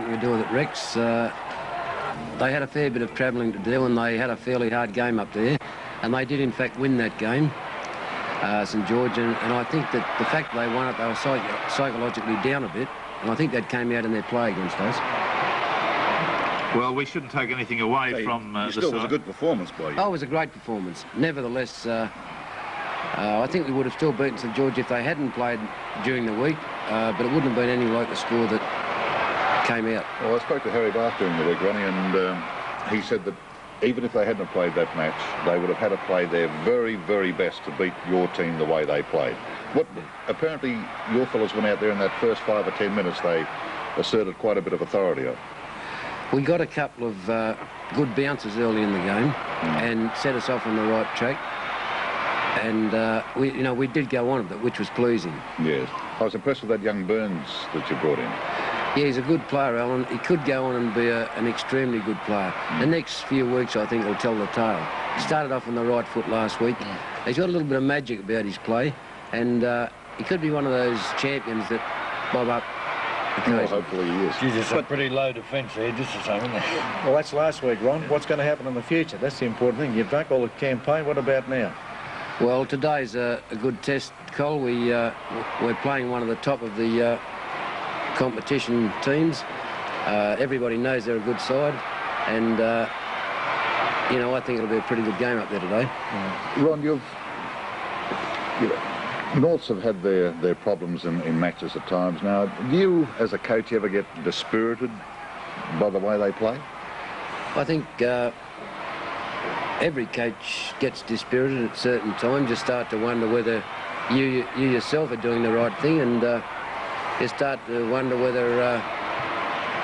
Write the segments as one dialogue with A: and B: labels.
A: we were doing at Rex, they had a fair bit of travelling to do, and they had a fairly hard game up there, and they did in fact win that game, St George, and I think that the fact they won it, they were psychologically down a bit, and I think that came out in their play against us.
B: Well, we shouldn't take anything away from the side.
C: It was a good performance by you.
A: Oh, it was a great performance. Nevertheless, I think we would have still beaten St George if they hadn't played during the week, but it wouldn't have been anything like the score that came out.
C: Well, I spoke to Harry Bath during the week, Ronnie, and he said that even if they hadn't played that match, they would have had to play their very, very best to beat your team the way they played. Apparently, your fellas went out there in that first 5 or 10 minutes, they asserted quite a bit of authority.
A: We got a couple of good bounces early in the game and set us off on the right track. And we did go on a bit, which was pleasing.
C: Yes. I was impressed with that young Burns that you brought in.
A: Yeah, he's a good player, Alan. He could go on and be an extremely good player. The next few weeks, I think, will tell the tale. He started off on the right foot last week. He's got a little bit of magic about his play, and he could be one of those champions that bob up.
C: Well, hopefully he is.
D: Geez, it's a pretty low defence there, just the same, isn't it?
E: Well, that's last week, Ron. What's going to happen in the future? That's the important thing. You've drunk all the campaign. What about now?
A: Well, today's a good test, Cole. We're playing one of the top of the competition teams. Everybody knows they're a good side, and I think it'll be a pretty good game up there today.
C: Ron, Norths have had their problems in matches at times. Now, do you, as a coach, ever get dispirited by the way they play?
A: I think every coach gets dispirited at certain times. You start to wonder whether you yourself are doing the right thing, and you start to wonder whether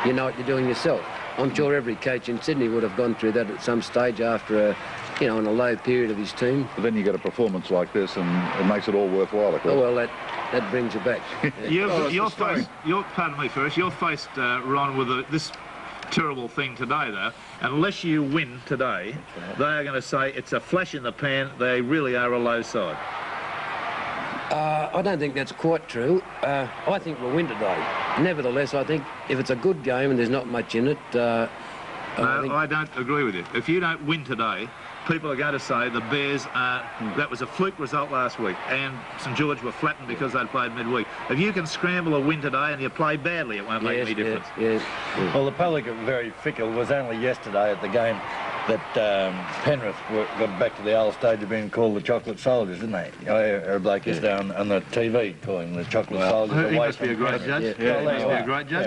A: you know what you're doing yourself. I'm sure every coach in Sydney would have gone through that at some stage after in a low period of his team.
C: But then you get a performance like this, and it makes it all worthwhile, of course.
A: Oh, well, that brings you back.
B: Pardon me, first. You're faced, Ron, with this terrible thing today, though. Unless you win today, they are going to say it's a flash in the pan. They really are a low side.
A: I don't think that's quite true. I think we'll win today. Nevertheless, I think if it's a good game and there's not much in it...
B: I don't agree with you. If you don't win today, people are going to say the Bears that was a fluke result last week, and St George were flattened because they'd played midweek. If you can scramble a win today and you play badly, it won't make any difference.
A: Yes.
D: Well, the public are very fickle. It was only yesterday at the game that Penrith got back to the old stage of being called the Chocolate Soldiers, didn't they? A bloke is down on the TV calling the Chocolate Soldiers.
B: He must be a great judge.
D: Yeah,
B: he must be a great judge.